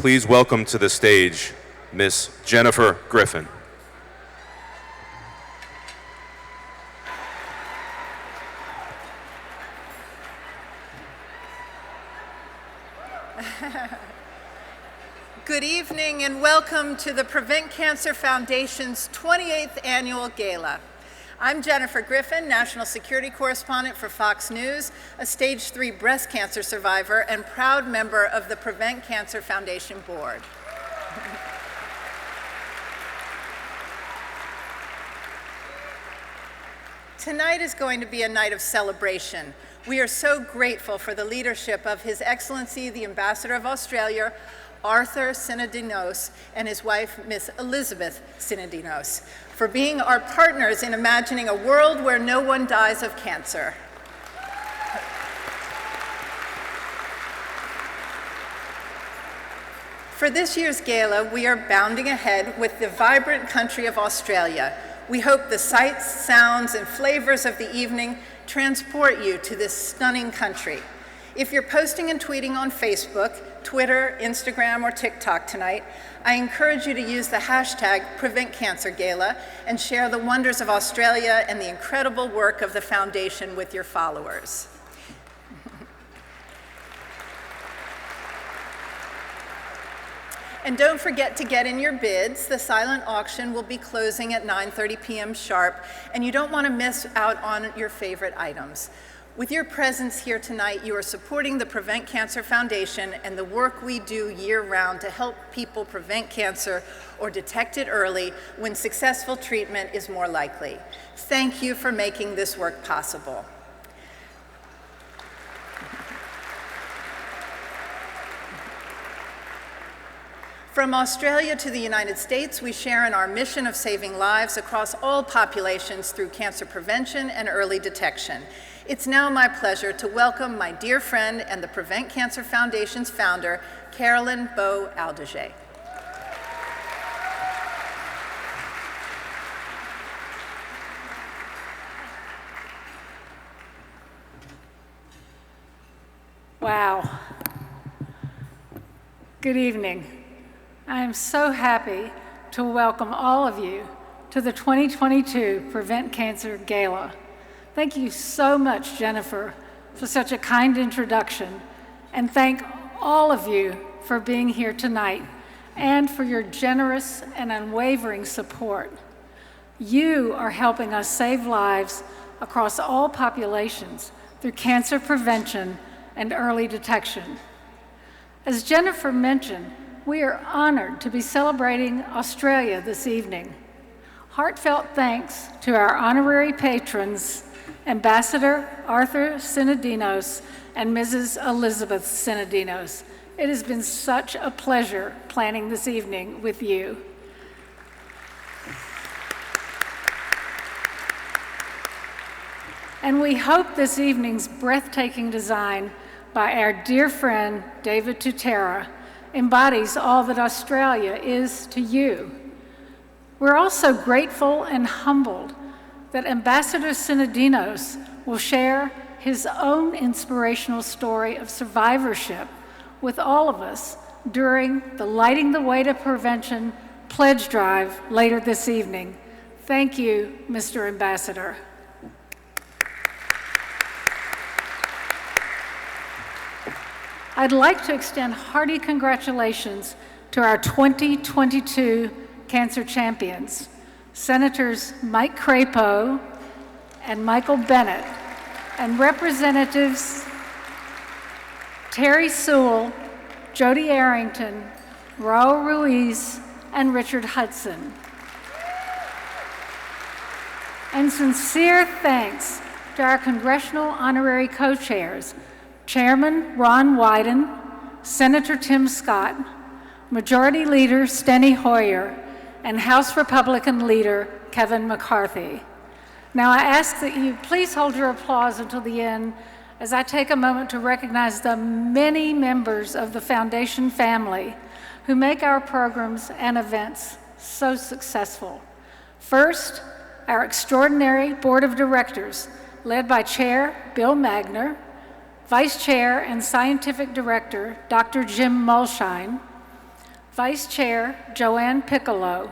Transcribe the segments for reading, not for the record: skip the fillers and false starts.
please welcome to the stage Miss Jennifer Griffin. Good evening and welcome to the Prevent Cancer Foundation's 28th Annual Gala. I'm Jennifer Griffin, National Security Correspondent for Fox News, a Stage 3 breast cancer survivor and proud member of the Prevent Cancer Foundation Board. Tonight is going to be a night of celebration. We are so grateful for the leadership of His Excellency, the Ambassador of Australia, Arthur Sinodinos, and his wife, Miss Elizabeth Sinodinos, for being our partners in imagining a world where no one dies of cancer. For this year's gala, we are bounding ahead with the vibrant country of Australia. We hope the sights, sounds, and flavors of the evening transport you to this stunning country. If you're posting and tweeting on Facebook, Twitter, Instagram, or TikTok tonight, I encourage you to use the hashtag PreventCancerGala and share the wonders of Australia and the incredible work of the Foundation with your followers. And don't forget to get in your bids. The silent auction will be closing at 9:30 p.m. sharp, and you don't want to miss out on your favorite items. With your presence here tonight, you are supporting the Prevent Cancer Foundation and the work we do year-round to help people prevent cancer or detect it early when successful treatment is more likely. Thank you for making this work possible. From Australia to the United States, we share in our mission of saving lives across all populations through cancer prevention and early detection. It's now my pleasure to welcome my dear friend and the Prevent Cancer Foundation's founder, Carolyn Bowe Aldigé. Wow. Good evening. I am so happy to welcome all of you to the 2022 Prevent Cancer Gala. Thank you so much, Jennifer, for such a kind introduction, and thank all of you for being here tonight and for your generous and unwavering support. You are helping us save lives across all populations through cancer prevention and early detection. As Jennifer mentioned, we are honored to be celebrating Australia this evening. Heartfelt thanks to our honorary patrons, Ambassador Arthur Sinodinos and Mrs. Elizabeth Sinodinos. It has been such a pleasure planning this evening with you. And we hope this evening's breathtaking design by our dear friend David Tutera embodies all that Australia is to you. We're also grateful and humbled that Ambassador Sinodinos will share his own inspirational story of survivorship with all of us during the Lighting the Way to Prevention pledge drive later this evening. Thank you, Mr. Ambassador. I'd like to extend hearty congratulations to our 2022 cancer champions, Senators Mike Crapo and Michael Bennett, and Representatives Terry Sewell, Jody Arrington, Raul Ruiz, and Richard Hudson. And sincere thanks to our congressional honorary co-chairs, Chairman Ron Wyden, Senator Tim Scott, Majority Leader Steny Hoyer, and House Republican Leader Kevin McCarthy. Now I ask that you please hold your applause until the end as I take a moment to recognize the many members of the Foundation family who make our programs and events so successful. First, our extraordinary Board of Directors, led by Chair Bill Magner, Vice Chair and Scientific Director Dr. Jim Mulshine, Vice Chair Joanne Piccolo,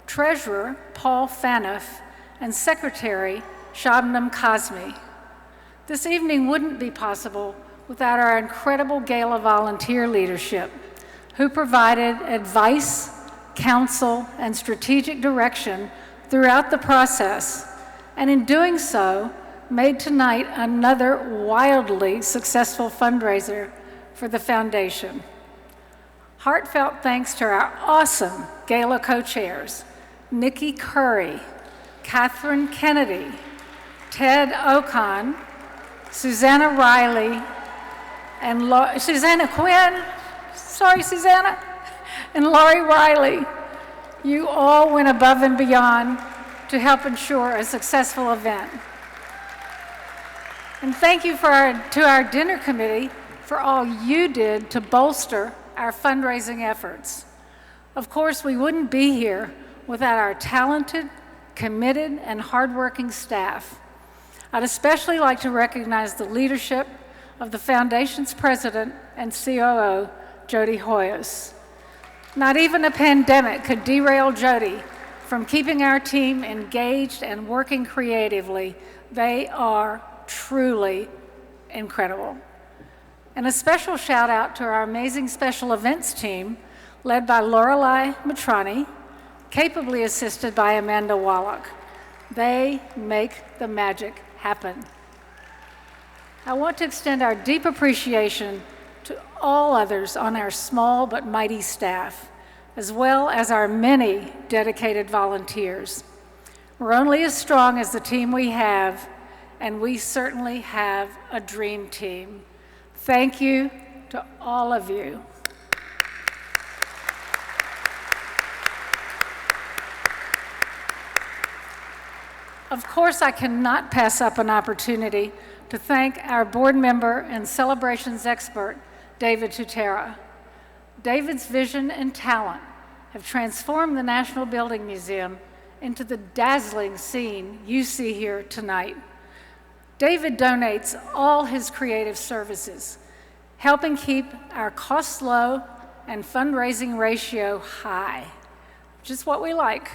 Treasurer Paul Fanoff, and Secretary Shabnam Kazmi. This evening wouldn't be possible without our incredible Gala volunteer leadership, who provided advice, counsel, and strategic direction throughout the process, and in doing so, made tonight another wildly successful fundraiser for the foundation. Heartfelt thanks to our awesome Gala co-chairs, Nikki Curry, Catherine Kennedy, Ted Ocon, Susanna Riley, and Susanna Quinn, sorry Susanna, and Laurie Riley. You all went above and beyond to help ensure a successful event. And thank you to our dinner committee for all you did to bolster our fundraising efforts. Of course, we wouldn't be here without our talented, committed, and hardworking staff. I'd especially like to recognize the leadership of the Foundation's president and COO, Jody Hoyos. Not even a pandemic could derail Jody from keeping our team engaged and working creatively. They are truly incredible. And a special shout out to our amazing special events team, led by Lorelei Matrani, capably assisted by Amanda Wallach. They make the magic happen. I want to extend our deep appreciation to all others on our small but mighty staff, as well as our many dedicated volunteers. We're only as strong as the team we have, and we certainly have a dream team. Thank you to all of you. Of course, I cannot pass up an opportunity to thank our board member and celebrations expert, David Tutera. David's vision and talent have transformed the National Building Museum into the dazzling scene you see here tonight. David donates all his creative services, helping keep our costs low and fundraising ratio high, which is what we like.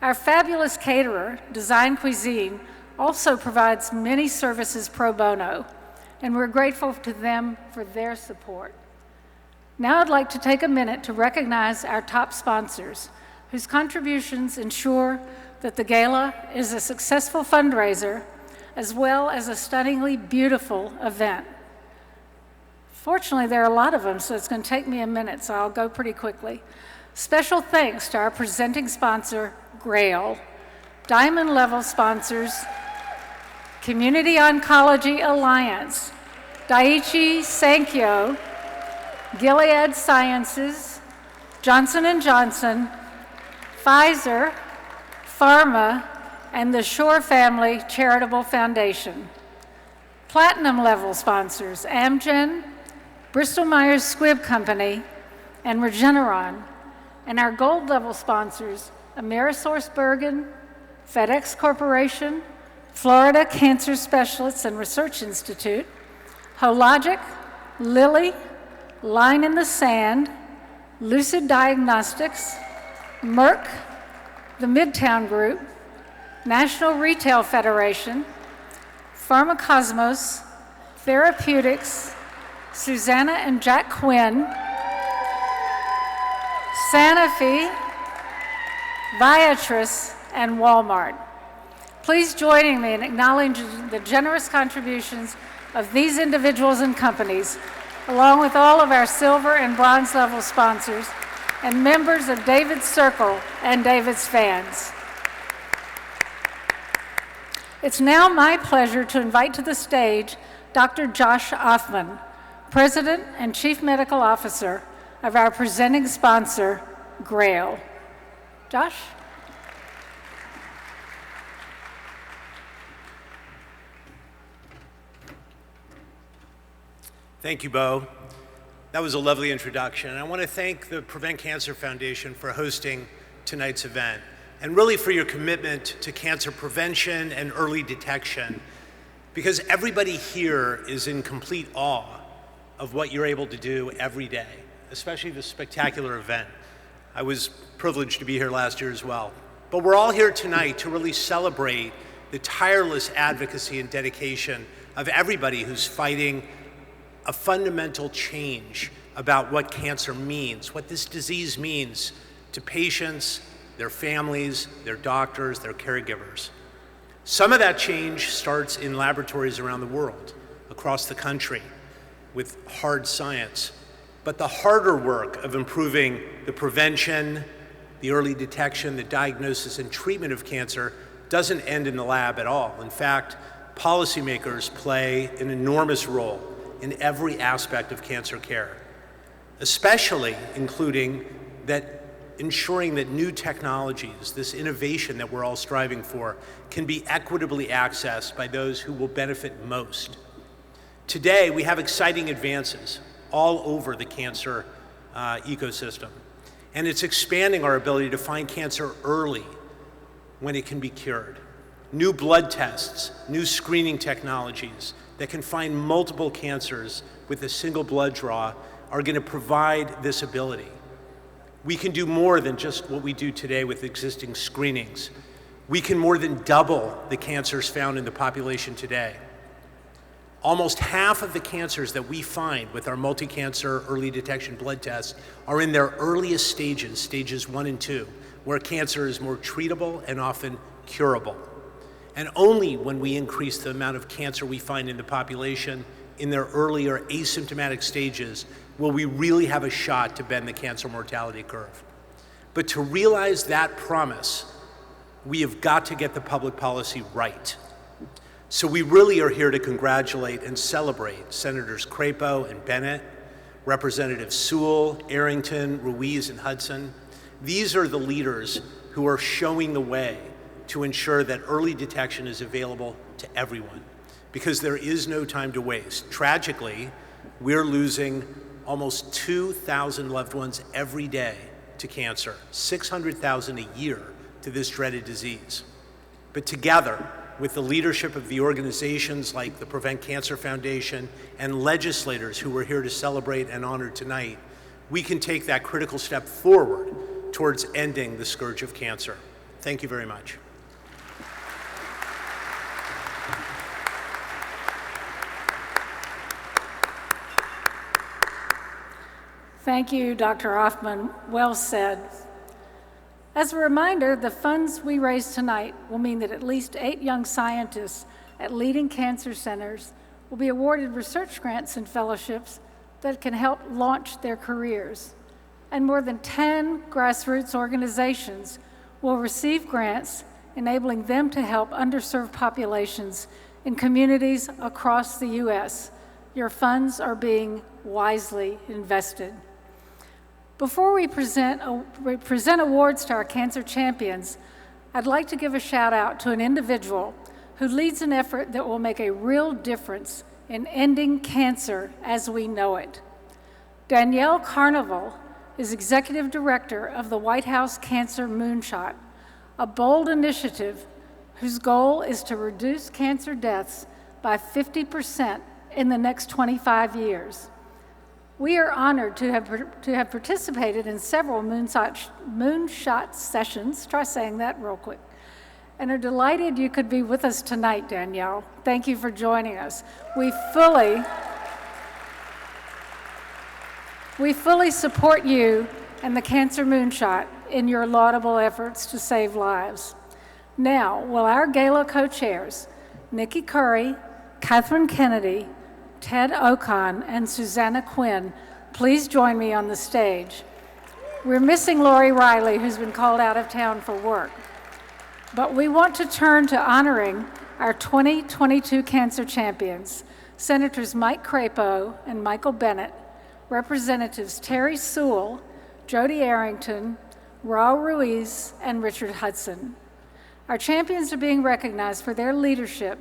Our fabulous caterer, Design Cuisine, also provides many services pro bono, and we're grateful to them for their support. Now I'd like to take a minute to recognize our top sponsors, whose contributions ensure that the Gala is a successful fundraiser as well as a stunningly beautiful event. Fortunately, there are a lot of them, so it's going to take me a minute, so I'll go pretty quickly. Special thanks to our presenting sponsor, GRAIL, Diamond Level sponsors, Community Oncology Alliance, Daiichi Sankyo, Gilead Sciences, Johnson & Johnson, Pfizer, Pharma, and the Shore Family Charitable Foundation. Platinum level sponsors, Amgen, Bristol-Myers Squibb Company, and Regeneron. And our gold level sponsors, AmerisourceBergen, FedEx Corporation, Florida Cancer Specialists and Research Institute, Hologic, Lilly, Line in the Sand, Lucid Diagnostics, Merck, the Midtown Group, National Retail Federation, Pharmacosmos, Therapeutics, Susanna and Jack Quinn, Sanofi, Viatris, and Walmart. Please join me in acknowledging the generous contributions of these individuals and companies, along with all of our silver and bronze level sponsors and members of David's Circle and David's fans. It's now my pleasure to invite to the stage Dr. Josh Ofman, President and Chief Medical Officer of our presenting sponsor, GRAIL. Josh? Thank you, Bo. That was a lovely introduction. And I want to thank the Prevent Cancer Foundation for hosting tonight's event, and really for your commitment to cancer prevention and early detection, because everybody here is in complete awe of what you're able to do every day. especially this spectacular event. I was privileged to be here last year as well. But we're all here tonight to really celebrate the tireless advocacy and dedication of everybody who's fighting a fundamental change about what cancer means, what this disease means to patients, their families, their doctors, their caregivers. Some of that change starts in laboratories around the world, across the country, with hard science. But the harder work of improving the prevention, the early detection, the diagnosis, and treatment of cancer doesn't end in the lab at all. In fact, policymakers play an enormous role in every aspect of cancer care, especially including that ensuring that new technologies, this innovation that we're all striving for, can be equitably accessed by those who will benefit most. Today, we have exciting advances all over the cancer ecosystem, and it's expanding our ability to find cancer early when it can be cured. New blood tests, new screening technologies that can find multiple cancers with a single blood draw are going to provide this ability. We can do more than just what we do today with existing screenings. We can more than double the cancers found in the population today. Almost half of the cancers that we find with our multi-cancer early detection blood tests are in their earliest stages, stages 1 and 2, where cancer is more treatable and often curable. And only when we increase the amount of cancer we find in the population in their earlier asymptomatic stages will we really have a shot to bend the cancer mortality curve. But to realize that promise, we have got to get the public policy right. So we really are here to congratulate and celebrate Senators Crapo and Bennett, Representatives Sewell, Arrington, Ruiz, and Hudson. These are the leaders who are showing the way to ensure that early detection is available to everyone, because there is no time to waste. Tragically, we're losing almost 2,000 loved ones every day to cancer, 600,000 a year to this dreaded disease. But together, with the leadership of the organizations like the Prevent Cancer Foundation and legislators who are here to celebrate and honor tonight, we can take that critical step forward towards ending the scourge of cancer. Thank you very much. Thank you, Dr. Ofman. Well said. As a reminder, the funds we raise tonight will mean that at least 8 young scientists at leading cancer centers will be awarded research grants and fellowships that can help launch their careers. And more than 10 grassroots organizations will receive grants, enabling them to help underserved populations in communities across the U.S. Your funds are being wisely invested. Before we present awards to our cancer champions, I'd like to give a shout out to an individual who leads an effort that will make a real difference in ending cancer as we know it. Danielle Carnival is Executive Director of the White House Cancer Moonshot, a bold initiative whose goal is to reduce cancer deaths by 50% in the next 25 years. We are honored to have participated in several moonshot sessions, try saying that real quick, and are delighted you could be with us tonight, Danielle. Thank you for joining us. We fully support you and the Cancer Moonshot in your laudable efforts to save lives. Now, will our Gala co-chairs, Nikki Curry, Catherine Kennedy, Ted Ocon, and Susanna Quinn, please join me on the stage. We're missing Lori Riley, who's been called out of town for work. But we want to turn to honoring our 2022 cancer champions, Senators Mike Crapo and Michael Bennett, Representatives Terry Sewell, Jody Arrington, Raul Ruiz, and Richard Hudson. Our champions are being recognized for their leadership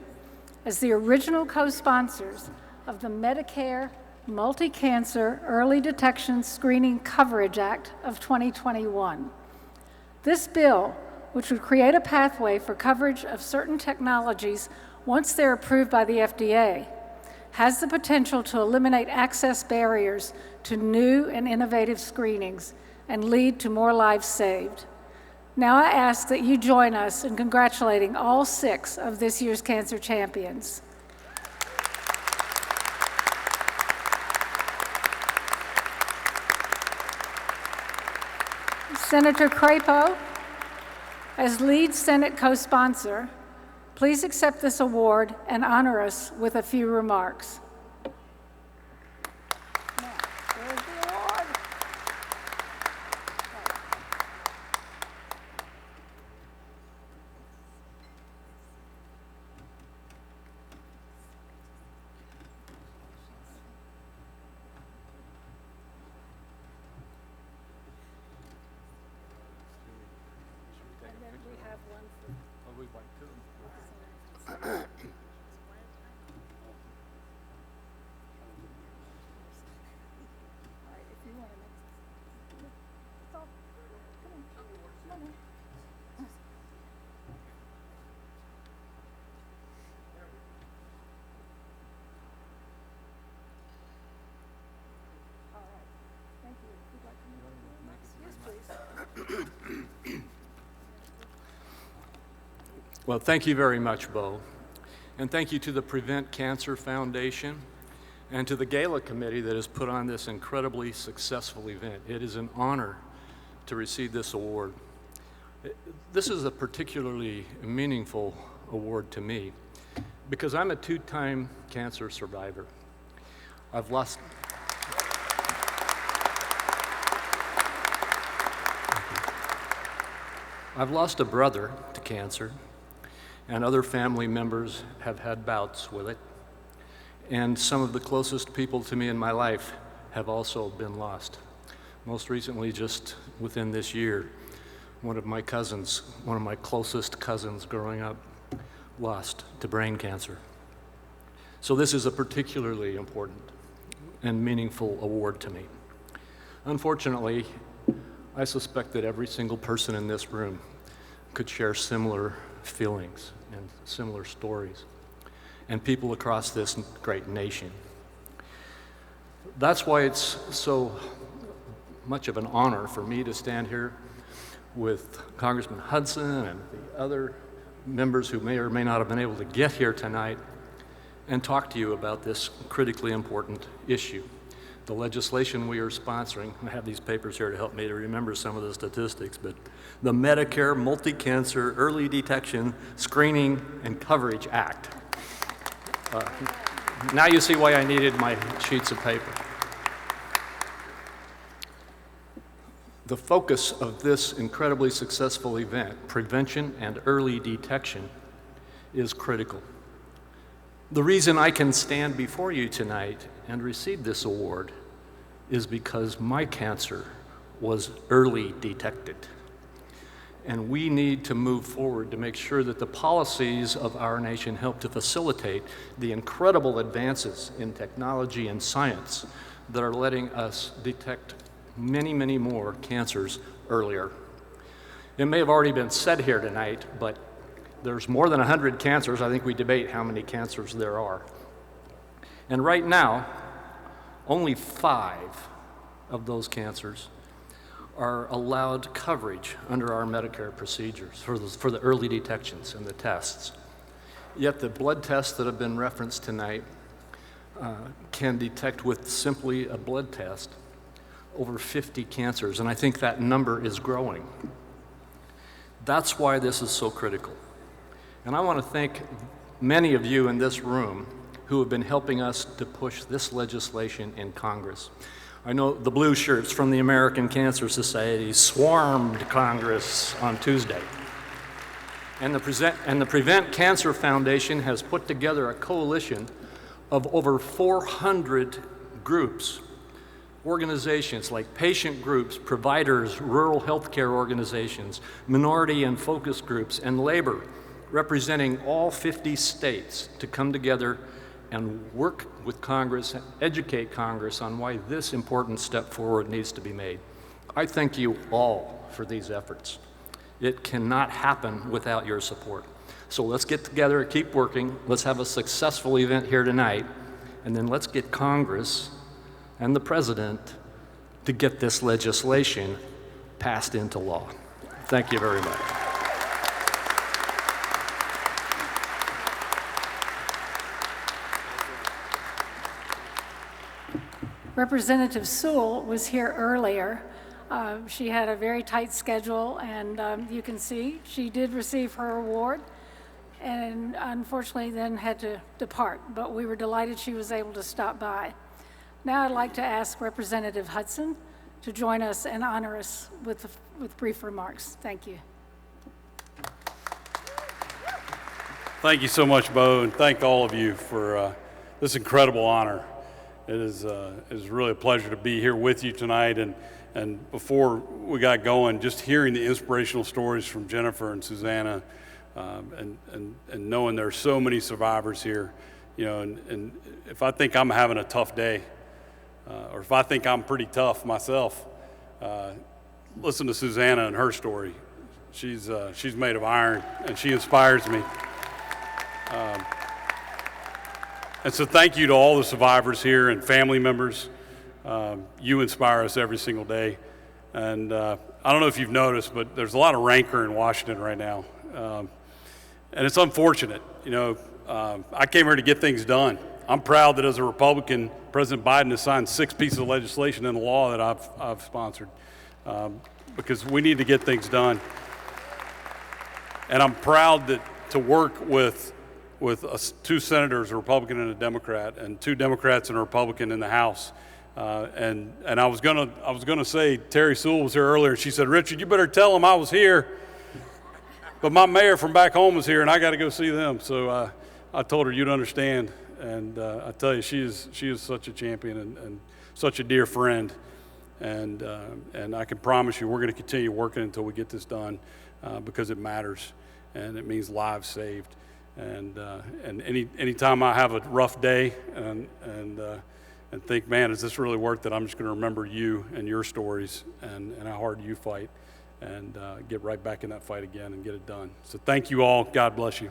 as the original co-sponsors of the Medicare Multi-Cancer Early Detection Screening Coverage Act of 2021. This bill, which would create a pathway for coverage of certain technologies once they're approved by the FDA, has the potential to eliminate access barriers to new and innovative screenings and lead to more lives saved. Now I ask that you join us in congratulating all 6 of this year's cancer champions. Senator Crapo, as lead Senate co-sponsor, please accept this award and honor us with a few remarks. Well, thank you very much, Bo. And thank you to the Prevent Cancer Foundation and to the Gala committee that has put on this incredibly successful event. It is an honor to receive this award. This is a particularly meaningful award to me because I'm a 2-time cancer survivor. I've lost a brother to cancer, and other family members have had bouts with it. And some of the closest people to me in my life have also been lost. Most recently, just within this year, one of my closest cousins growing up, lost to brain cancer. So this is a particularly important and meaningful award to me. Unfortunately, I suspect that every single person in this room could share similar feelings and similar stories, and people across this great nation. That's why it's so much of an honor for me to stand here with Congressman Hudson and the other members who may or may not have been able to get here tonight and talk to you about this critically important issue. The legislation we are sponsoring, I have these papers here to help me to remember some of the statistics, but the Medicare Multi-Cancer Early Detection, Screening, and Coverage Act. Now you see why I needed my sheets of paper. The focus of this incredibly successful event, prevention and early detection, is critical. The reason I can stand before you tonight and receive this award is because my cancer was early detected. And we need to move forward to make sure that the policies of our nation help to facilitate the incredible advances in technology and science that are letting us detect many, many more cancers earlier. It may have already been said here tonight, but there's more than 100 cancers. I think we debate how many cancers there are. And right now, only 5 of those cancers are allowed coverage under our Medicare procedures for the early detections and the tests. Yet the blood tests that have been referenced tonight can detect with simply a blood test over 50 cancers, and I think that number is growing. That's why this is so critical. And I want to thank many of you in this room who have been helping us to push this legislation in Congress. I know the blue shirts from the American Cancer Society swarmed Congress on Tuesday. And the Prevent Cancer Foundation has put together a coalition of over 400 groups, organizations like patient groups, providers, rural healthcare organizations, minority and focus groups, and labor, representing all 50 states to come together and work with Congress, educate Congress on why this important step forward needs to be made. I thank you all for these efforts. It cannot happen without your support. So let's get together, keep working, let's have a successful event here tonight, and then let's get Congress and the President to get this legislation passed into law. Thank you very much. Representative Sewell was here earlier. She had a very tight schedule, and you can see she did receive her award and unfortunately then had to depart, but we were delighted she was able to stop by. Now I'd like to ask Representative Hudson to join us and honor us with brief remarks. Thank you. Thank you so much, Bo, and thank all of you for this incredible honor. It is really a pleasure to be here with you tonight, and before we got going, just hearing the inspirational stories from Jennifer and Susanna, and knowing there are so many survivors here, you know, and if I think I'm having a tough day, or if I think I'm pretty tough myself, listen to Susanna and her story. She's made of iron, and she inspires me. And so thank you to all the survivors here and family members. You inspire us every single day. And I don't know if you've noticed, but there's a lot of rancor in Washington right now. And it's unfortunate. You know, I came here to get things done. I'm proud that as a Republican, President Biden has signed 6 pieces of legislation into law that I've sponsored, because we need to get things done. And I'm proud to work with 2 senators, a Republican and a Democrat, and 2 Democrats and a Republican in the House. And I was gonna say Terry Sewell was here earlier, and she said, "Richard, you better tell him I was here, but my mayor from back home was here, and I got to go see them." So I told her you'd understand, and I tell you, she is such a champion and such a dear friend, and I can promise you we're going to continue working until we get this done, because it matters, and it means lives saved. And anytime I have a rough day and think, man, is this really worth it? I'm just going to remember you and your stories and how hard you fight, and get right back in that fight again and get it done. So thank you all. God bless you.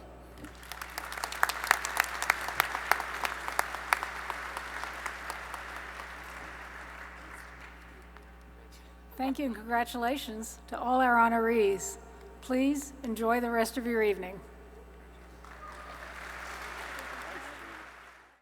Thank you and congratulations to all our honorees. Please enjoy the rest of your evening.